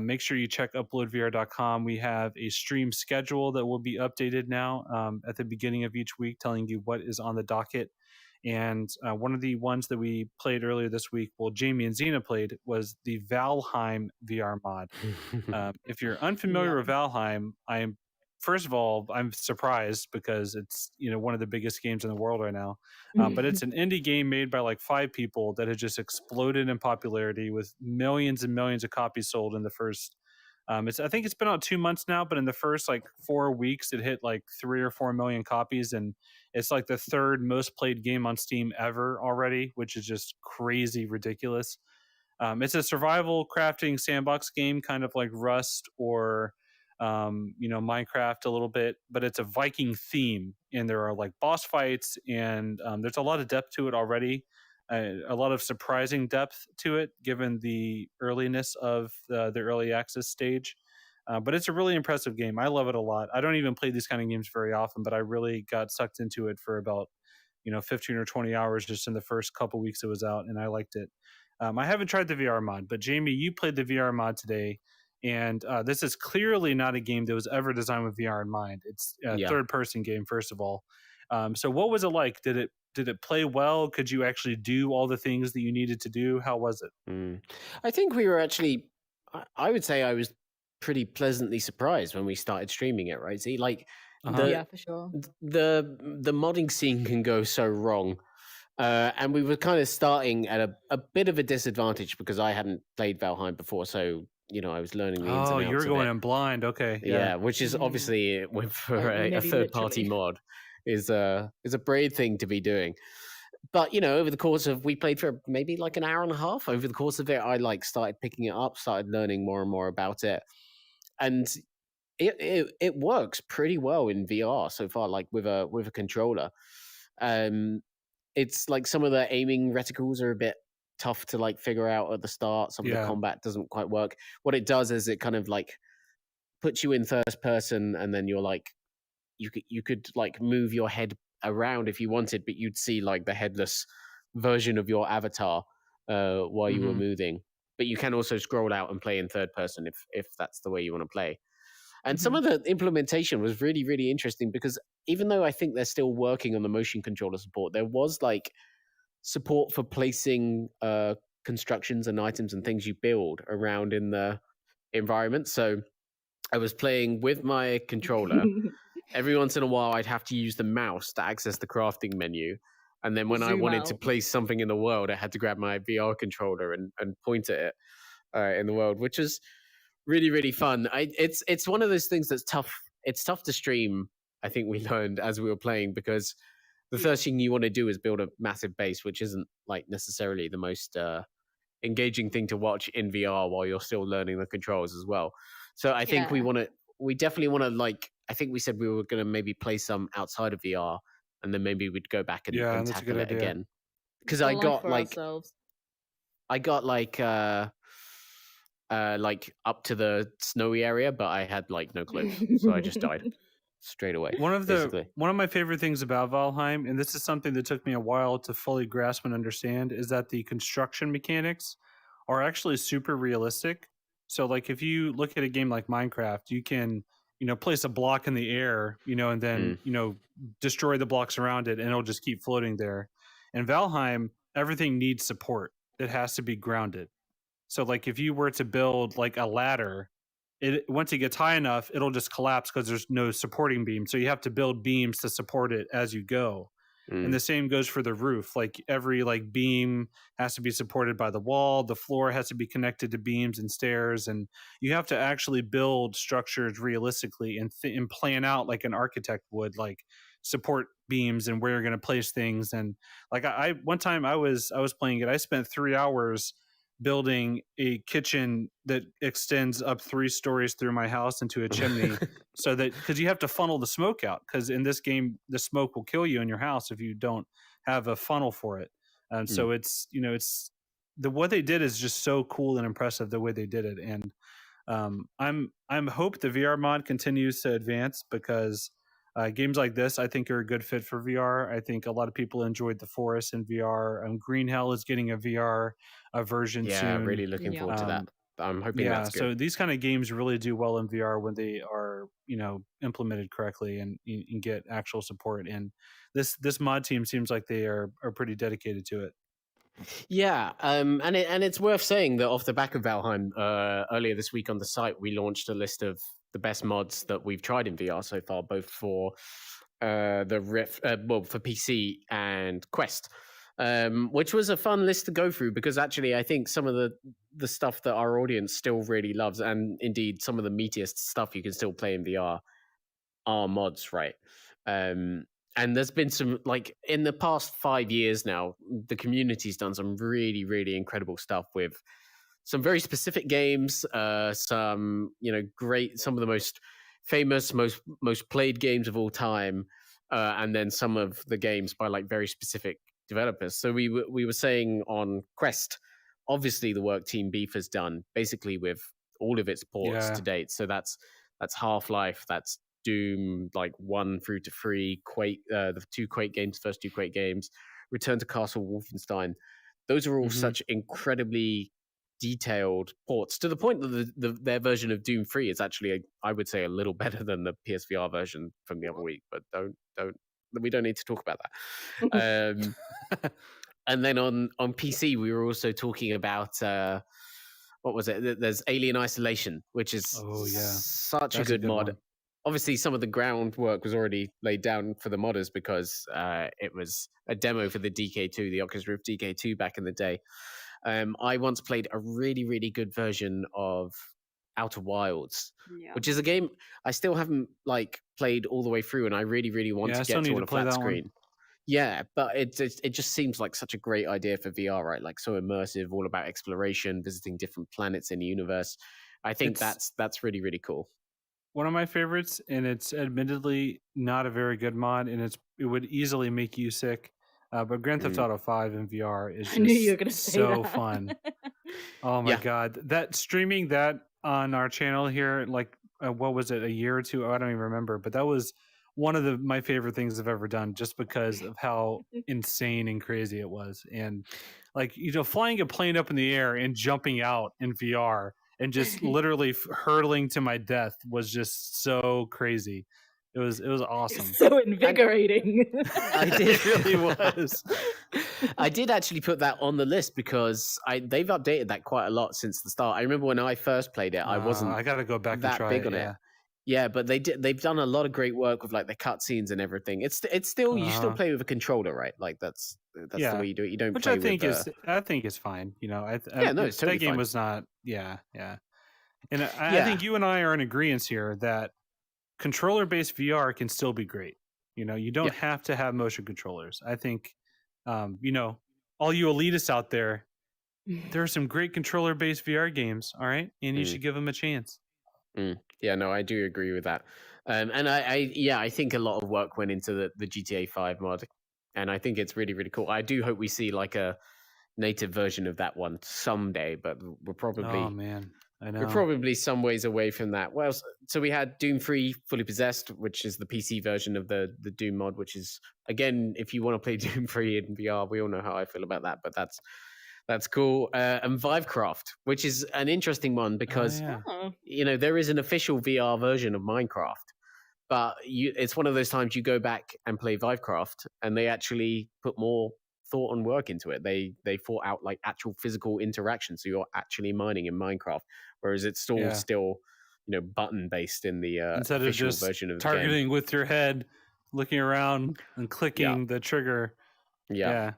make sure you check uploadvr.com. We have a stream schedule that will be updated now at the beginning of each week, telling you what is on the docket. And one of the ones that we played earlier this week, well, Jamie and Xena played, was the Valheim VR mod. If you're unfamiliar with Valheim, first of all, I'm surprised because it's one of the biggest games in the world right now. But it's an indie game made by like 5 people that has just exploded in popularity with millions and millions of copies sold in the first I think it's been out 2 months now, but in the first like 4 weeks, it hit like 3 or 4 million copies, and it's like the third most played game on Steam ever already, which is just crazy ridiculous. It's a survival crafting sandbox game, kind of like Rust or Minecraft a little bit, but it's a Viking theme, and there are like boss fights, and there's a lot of depth to it already. A lot of surprising depth to it, given the earliness of the early access stage. But it's a really impressive game. I love it a lot. I don't even play these kind of games very often, but I really got sucked into it for about 15 or 20 hours just in the first couple weeks it was out, and I liked it. I haven't tried the VR mod, but Jamie, you played the VR mod today, and this is clearly not a game that was ever designed with VR in mind. It's a third-person game, first of all. So what was it like? Did it play well? Could you actually do all the things that you needed to do? How was it? I think we were actually, I would say I was pretty pleasantly surprised when we started streaming it, right? See, like, yeah, for sure. The modding scene can go so wrong. And we were kind of starting at a bit of a disadvantage because I hadn't played Valheim before, so I was learning the ins and outs. Oh, you were going in blind. Okay, yeah, which is obviously for a third-party mod is a brave thing to be doing. But over the course of, we played for maybe like an hour and a half. Over the course of it, I like started picking it up, started learning more and more about it, and it works pretty well in VR so far, like with a controller. It's like some of the aiming reticles are a bit tough to like figure out at the start. Some of the combat doesn't quite work. What it does is it kind of like puts you in first person, and then you're like, you could like move your head around if you wanted, but you'd see like the headless version of your avatar while you were moving. But you can also scroll out and play in third person if that's the way you want to play. And some of the implementation was really, really interesting because even though I think they're still working on the motion controller support, there was like support for placing constructions and items and things you build around in the environment. So I was playing with my controller. Every once in a while, I'd have to use the mouse to access the crafting menu. And then when I wanted to place something in the world, I had to grab my VR controller and point at it in the world, which is really, really fun. It's one of those things that's tough. It's tough to stream. I think we learned as we were playing, because the first thing you want to do is build a massive base, which isn't like necessarily the most engaging thing to watch in VR while you're still learning the controls as well. So I think we definitely want to, like, I think we said we were going to maybe play some outside of VR, and then maybe we'd go back and tackle it again. Because I got like up to the snowy area, but I had like no clothes, so I just died straight away. One of my favorite things about Valheim, and this is something that took me a while to fully grasp and understand, is that the construction mechanics are actually super realistic. So like if you look at a game like Minecraft, you can place a block in the air, and then destroy the blocks around it, and it'll just keep floating there. In Valheim, everything needs support. It has to be grounded. So like if you were to build like a ladder, once it gets high enough, it'll just collapse because there's no supporting beam. So you have to build beams to support it as you go. And the same goes for the roof. Like every like beam has to be supported by the wall. The floor has to be connected to beams and stairs. And you have to actually build structures realistically and plan out like an architect would, like support beams and where you're going to place things. And like one time I was playing it, I spent 3 hours building a kitchen that extends up 3 stories through my house into a chimney so that, because you have to funnel the smoke out, because in this game the smoke will kill you in your house if you don't have a funnel for it. And so it's what they did is just so cool and impressive, the way they did it. And I'm hope the VR mod continues to advance, because games like this I think are a good fit for VR. I think a lot of people enjoyed The Forest in VR. Green Hell is getting a VR version soon. Yeah, really looking forward to that. I'm hoping that's good. So these kind of games really do well in VR when they are implemented correctly and get actual support. And this mod team seems like they are pretty dedicated to it. Yeah, and it's worth saying that off the back of Valheim, earlier this week on the site, we launched a list of the best mods that we've tried in VR so far, both for the Rift, for PC and Quest. which was a fun list to go through because actually I think some of the stuff that our audience still really loves, and indeed some of the meatiest stuff you can still play in VR, are mods, right? And there's been some, like, in the past 5 years now, the community's done some really, really incredible stuff with some very specific games, some some of the most famous, most played games of all time, and then some of the games by like very specific developers. So we were saying on Quest, obviously the work Team Beef has done, basically with all of its ports Yeah. to date. So that's Half-Life, that's Doom, like 1 through to 3, Quake, the first two Quake games, Return to Castle Wolfenstein. Those are all such incredibly detailed ports, to the point that their version of Doom 3 is actually, I would say, a little better than the PSVR version from the other week. But we don't need to talk about that. And then on PC, we were also talking about what was it? There's Alien Isolation, which is such a good mod. One. Obviously, some of the groundwork was already laid down for the modders because it was a demo for the DK2, the Oculus Rift DK2 back in the day. I once played a really, really good version of Outer Wilds, which is a game I still haven't like played all the way through, and I really, really want to get to on a flat screen. One. Yeah, but it just seems like such a great idea for VR, right? Like so immersive, all about exploration, visiting different planets in the universe. I think that's really, really cool. One of my favorites, and it's admittedly not a very good mod, and it would easily make you sick. But Grand Theft Auto 5 in VR is just so fun. Oh my god, that streaming that on our channel here, like what was it, a year or two? I don't even remember, but that was one of my favorite things I've ever done, just because of how insane and crazy it was. And like, flying a plane up in the air and jumping out in VR and just literally hurtling to my death was just so crazy. It was awesome. It's so invigorating. It really was. I did actually put that on the list because they've updated that quite a lot since the start. I remember when I first played it, I wasn't. I gotta go back that and try big it, on it. Yeah, but they've done a lot of great work with like the cutscenes and everything. It's still you still play with a controller, right? Like that's the way you do it. You don't. Which play I think with, I think is fine. it's totally that game fine. was not. Yeah. And I think you and I are in agreement here that controller-based VR can still be great. You don't have to have motion controllers. I think, all you elitists out there, there are some great controller-based VR games. All right, and you should give them a chance. Yeah, no, I do agree with that. And I think a lot of work went into the GTA 5 mod, and I think it's really, really cool. I do hope we see like a native version of that one someday, but we're probably I know. we're probably some ways away from that. Well, so we had Doom 3 Fully Possessed, which is the PC version of the Doom mod, which is, again, if you want to play Doom 3 in VR, we all know how I feel about that, but that's cool. And Vivecraft, which is an interesting one because there is an official VR version of Minecraft, but it's one of those times you go back and play Vivecraft, and they actually put more thought and work into it. They thought out like actual physical interaction, so you're actually mining in Minecraft, whereas it's still button based in the instead official of just version of the targeting game. with your head, looking around and clicking the trigger. Yeah.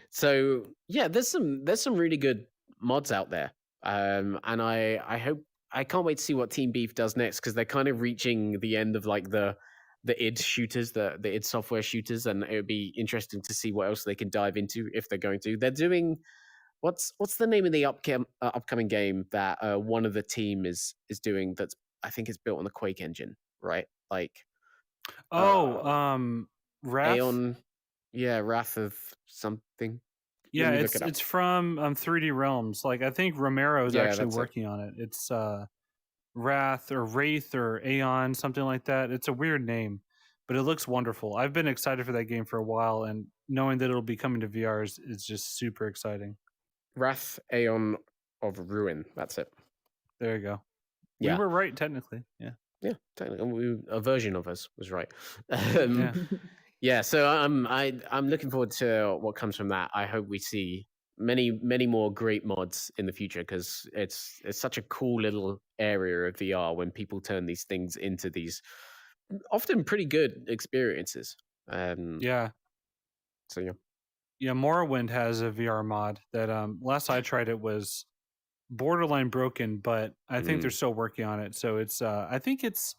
So there's some really good mods out there, and I can't wait to see what Team Beef does next, because they're kind of reaching the end of like the id shooters, the id software shooters, and it would be interesting to see what else they can dive into if they're going to. They're doing what's the name of the upcoming game that one of the team is doing, that's I think it's built on the Quake engine, right? Like Wrath. Aeon, Wrath of something. Yeah, it's from 3D Realms. Like, I think Romero is actually working on it. It's Wrath or Wraith or Aeon, something like that. It's a weird name, but it looks wonderful. I've been excited for that game for a while, and knowing that it'll be coming to VR is just super exciting. Wrath, Aeon of Ruin. That's it. There you go. Yeah. We were right, technically. Yeah, technically. A version of us was right. Yeah, so I'm looking forward to what comes from that. I hope we see many more great mods in the future, because it's such a cool little area of VR when people turn these things into these often pretty good experiences. Yeah. So Yeah, Morrowind has a VR mod that last I tried it was borderline broken, but I think they're still working on it. So it's I think it's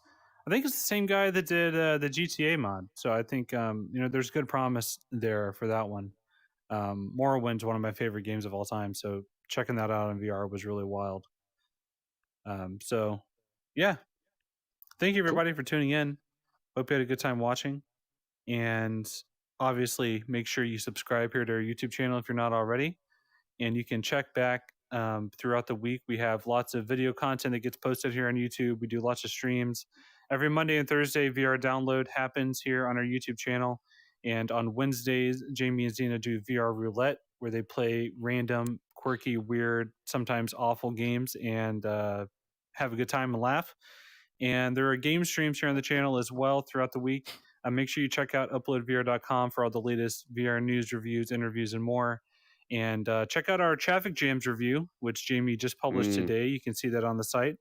the same guy that did the GTA mod. So I think there's good promise there for that one. Morrowind's one of my favorite games of all time, so checking that out in VR was really wild. So yeah, thank you everybody for tuning in. Hope you had a good time watching, and obviously make sure you subscribe here to our YouTube channel if you're not already. And you can check back throughout the week. We have lots of video content that gets posted here on YouTube. We do lots of streams. Every Monday and Thursday, VR download happens here on our YouTube channel. And on Wednesdays, Jamie and Zena do VR roulette, where they play random, quirky, weird, sometimes awful games and have a good time and laugh. And there are game streams here on the channel as well throughout the week. Make sure you check out uploadvr.com for all the latest VR news, reviews, interviews, and more. And check out our traffic jams review, which Jamie just published today. You can see that on the site.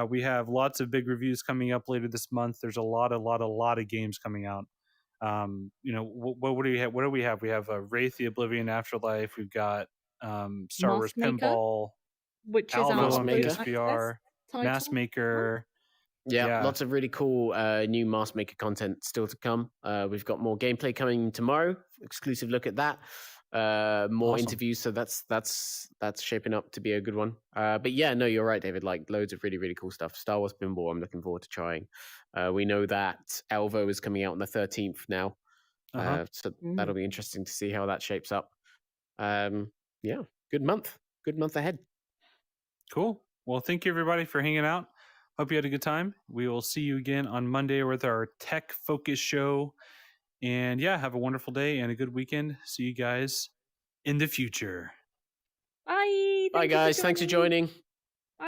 We have lots of big reviews coming up later this month. There's a lot of games coming out. What do we have? What do we have? We have Wraith: The Oblivion Afterlife. We've got Star Wars Pinball, which is Alvo our on PSVR, Mask Maker. Yeah, lots of really cool new Mask Maker content still to come. We've got more gameplay coming tomorrow. Exclusive look at that. More interviews, so that's shaping up to be a good one. But yeah, no, you're right, David. Like loads of really, really cool stuff. Star Wars Pinball, I'm looking forward to trying. We know that Alvo is coming out on the 13th now. So that'll be interesting to see how that shapes up. Yeah, good month ahead. Cool. Well, thank you everybody for hanging out. Hope you had a good time. We will see you again on Monday with our tech focus show. And yeah, have a wonderful day and a good weekend. See you guys in the future. Bye. Bye, guys. Thanks for joining.